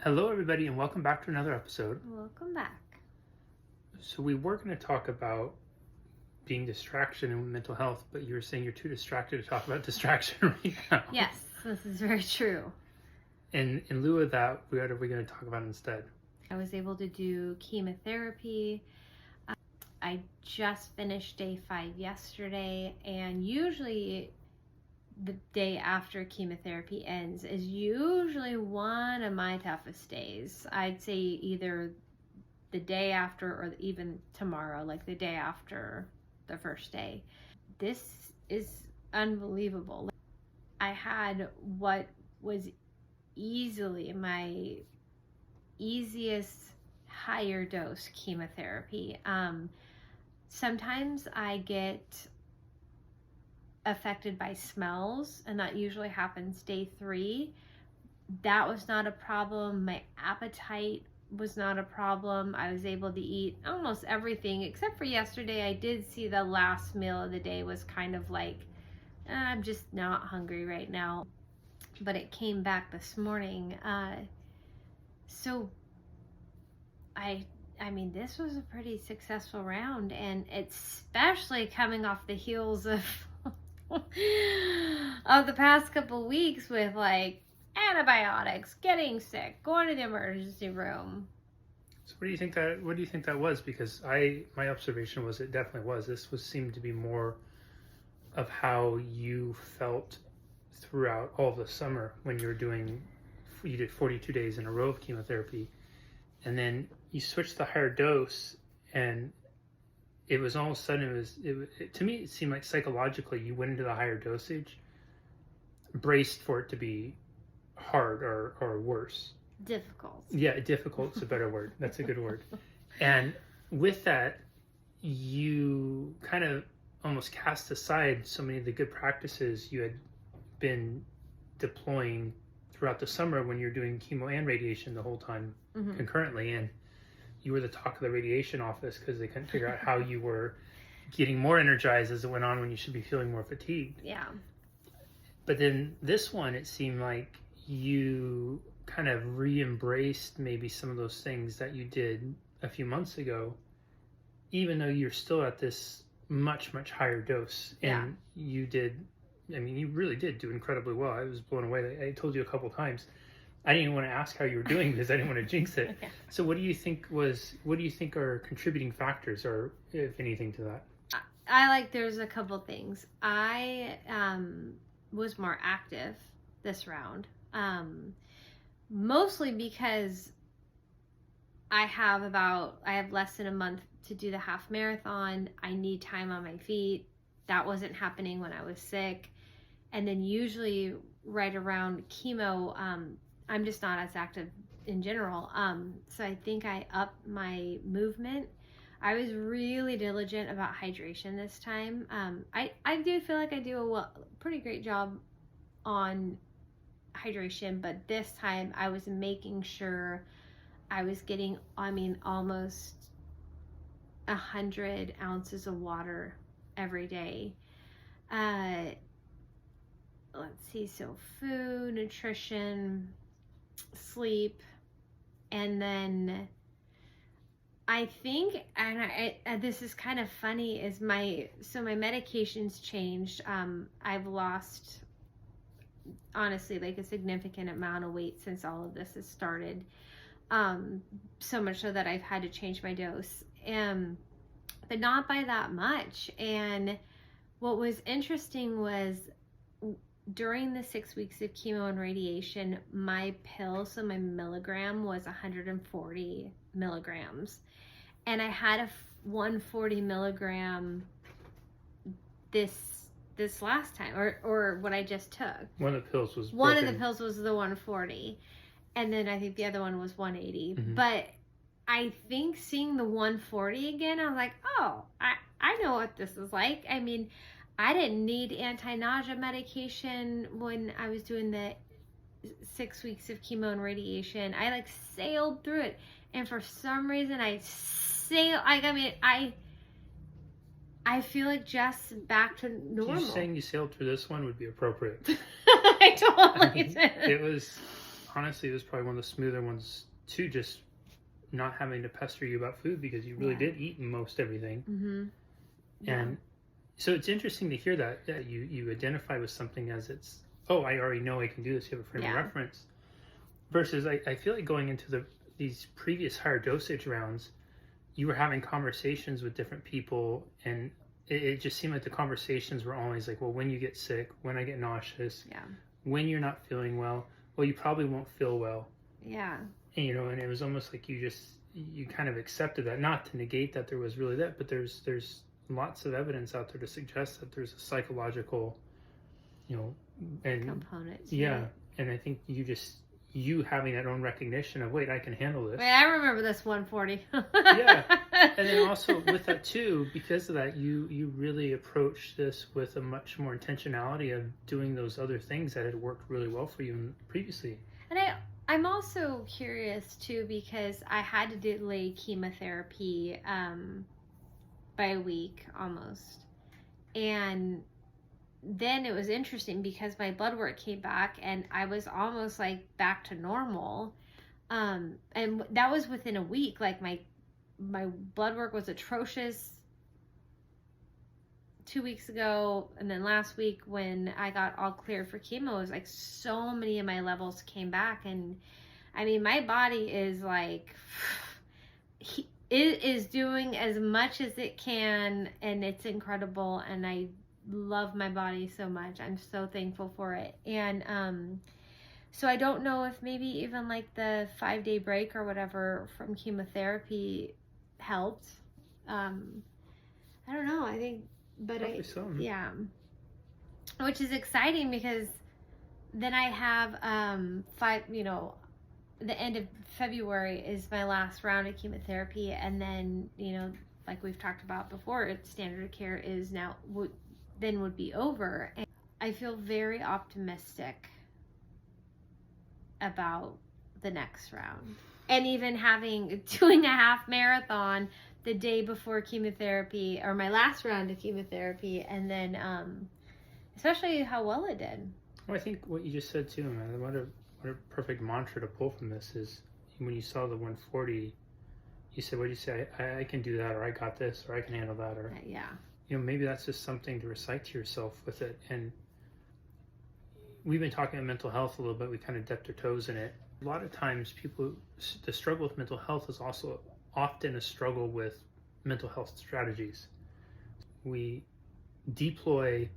Hello, everybody, and welcome back to another episode. Welcome back. So we were going to talk about being distraction and mental health, but you were saying you're too distracted to talk about distraction right now. Yes, this is very true. And in lieu of that, what are we going to talk about instead? I was able to do chemotherapy. I just finished day 5 yesterday, and usually the day after chemotherapy ends is usually one of my toughest days. I'd say either the day after or even tomorrow, like the day after the first day. This is unbelievable. I had what was easily my easiest higher dose chemotherapy. Sometimes I get affected by smells, and that usually happens day 3. That was not a problem. My appetite was not a problem. I was able to eat almost everything except for yesterday. I did see the last meal of the day was kind of like, I'm just not hungry right now, but it came back this morning. So I mean, this was a pretty successful round, and especially coming off the heels of of the past couple weeks with like antibiotics, getting sick, going to the emergency room. So what do you think that was? Because my observation was it definitely was. This seemed to be more of how you felt throughout all of the summer when you did 42 days in a row of chemotherapy, and then you switched the higher dose, and it was all of a sudden, to me, it seemed like psychologically you went into the higher dosage, braced for it to be hard or worse. Difficult. Yeah, difficult's a better word. That's a good word. And with that, you kind of almost cast aside so many of the good practices you had been deploying throughout the summer when you're doing chemo and radiation the whole time concurrently. And you were the talk of the radiation office because they couldn't figure out how you were getting more energized as it went on when you should be feeling more fatigued. Yeah. But then this one, it seemed like you kind of re-embraced maybe some of those things that you did a few months ago, even though you're still at this much, much higher dose. And you really did do incredibly well. I was blown away. I told you a couple times. I didn't even want to ask how you were doing because I didn't want to jinx it. Okay. So what do you think are contributing factors, or if anything, to that? There's a couple things. I was more active this round, mostly because I have less than a month to do the half marathon. I need time on my feet. That wasn't happening when I was sick. And then usually right around chemo, I'm just not as active in general. So I think I upped my movement. I was really diligent about hydration this time. I do feel like I do a pretty great job on hydration, but this time I was making sure I was getting, almost 100 ounces of water every day. Let's see, so food, nutrition, sleep, and then I think, and this is kind of funny, is my medications changed. I've lost, honestly, like a significant amount of weight since all of this has started. So much so that I've had to change my dose, but not by that much. And what was interesting was during the 6 weeks of chemo and radiation, my pill, so my milligram, was 140 milligrams. And I had a 140 milligram this last time, or what I just took. One of the pills was One of the pills was the 140. And then I think the other one was 180. But I think seeing the 140 again, I was like, oh, I know what this is like. I mean, I didn't need anti-nausea medication when I was doing the 6 weeks of chemo and radiation. I sailed through it. And for some reason I feel like just back to normal. You saying you sailed through this one would be appropriate. I totally did. It was honestly, it was probably one of the smoother ones too, just not having to pester you about food because you really did eat most everything. Mm-hmm. Yeah. And so it's interesting to hear that you identify with something as it's, oh, I already know I can do this. You have a frame of reference. Versus I feel like going into these previous higher dosage rounds, you were having conversations with different people, and it just seemed like the conversations were always like, well, when you get sick, when I get nauseous, when you're not feeling well, well, you probably won't feel well. Yeah. And, and it was almost like you kind of accepted that, not to negate that there was really that, but there's lots of evidence out there to suggest that there's a psychological, and component. And I think you having that own recognition of, wait, I can handle this. Wait, I remember this 140. And then also with that too, because of that, you really approached this with a much more intentionality of doing those other things that had worked really well for you previously. And I'm also curious too, because I had to delay chemotherapy by a week almost. And then it was interesting because my blood work came back and I was almost like back to normal. And that was within a week. Like my blood work was atrocious 2 weeks ago. And then last week when I got all clear for chemo, it was like so many of my levels came back. And I mean, my body is like, it is doing as much as it can, and it's incredible. And I love my body so much. I'm so thankful for it. And so I don't know if maybe even like the 5-day break or whatever from chemotherapy helped. I don't know. I think, but yeah, which is exciting because then I have the end of February is my last round of chemotherapy, and then like we've talked about before, standard of care is now would be over. And I feel very optimistic about the next round, and even doing a half marathon the day before chemotherapy, or my last round of chemotherapy, and then especially how well it did. Well, I think what you just said too, man, what a perfect mantra to pull from this is when you saw the 140, you said, what did you say? I can do that, or I got this, or I can handle that, or maybe that's just something to recite to yourself with it. And we've been talking about mental health a little bit. We kind of dipped our toes in it. A lot of times the struggle with mental health is also often a struggle with mental health strategies. We deploy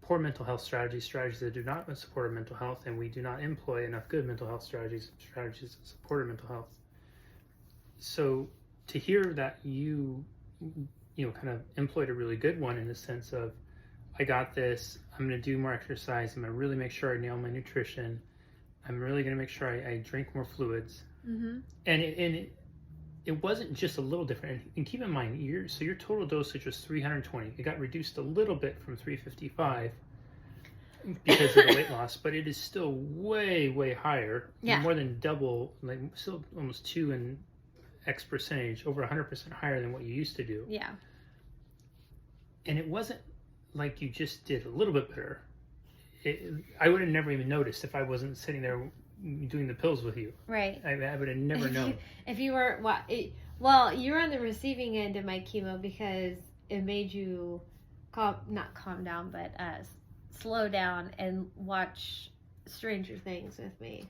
poor mental health strategies that do not support our mental health, and we do not employ enough good mental health strategies that support our mental health. So to hear that you kind of employed a really good one in the sense of, I got this, I'm going to do more exercise, I'm going to really make sure I nail my nutrition, I'm really going to make sure I drink more fluids. Mm-hmm. And it wasn't just a little different. And keep in mind, your total dosage was 320. It got reduced a little bit from 355 because of the weight loss, but it is still way, way higher. Yeah. More than double, like still almost 2 and X percentage, over 100% higher than what you used to do. Yeah. And it wasn't like you just did a little bit better. I would have never even noticed if I wasn't sitting there doing the pills with you. Right. I would have never known. If you were, well, you were on the receiving end of my chemo because it made you not calm down, but slow down and watch Stranger Things with me.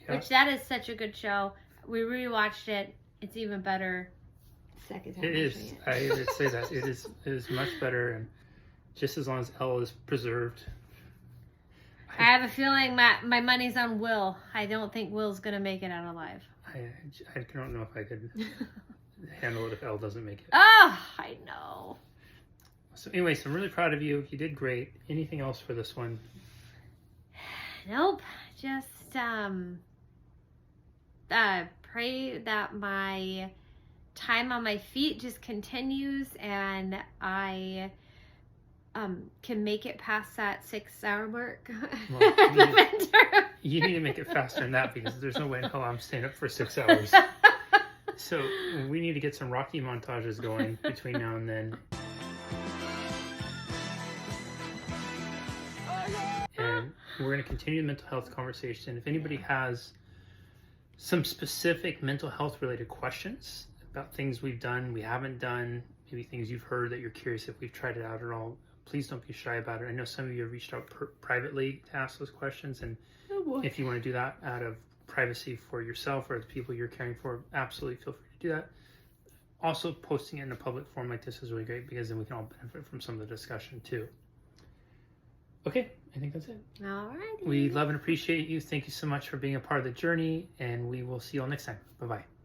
Which that is such a good show. We rewatched it. It's even better. Second time. It is. I would say that it is much better, and just as long as Elle is preserved. I have a feeling my money's on Will. I don't think Will's gonna make it out alive. I don't know if I could handle it if Elle doesn't make it. Oh, I know. So anyways, I'm really proud of you. You did great. Anything else for this one? Nope. Just pray that my time on my feet just continues and I can make it past that 6-hour mark. Well, you need to make it faster than that because there's no way in hell I'm staying up for 6 hours. So we need to get some Rocky montages going between now and then. We're going to continue the mental health conversation. If anybody has some specific mental health related questions about things we've done, we haven't done, maybe things you've heard that you're curious if we've tried it out at all, please don't be shy about it. I know some of you have reached out privately to ask those questions, and if you want to do that out of privacy for yourself or the people you're caring for, absolutely feel free to do that. Also, posting it in a public forum like this is really great because then we can all benefit from some of the discussion too. Okay, I think that's it. All right. We love and appreciate you. Thank you so much for being a part of the journey, and we will see you all next time. Bye-bye.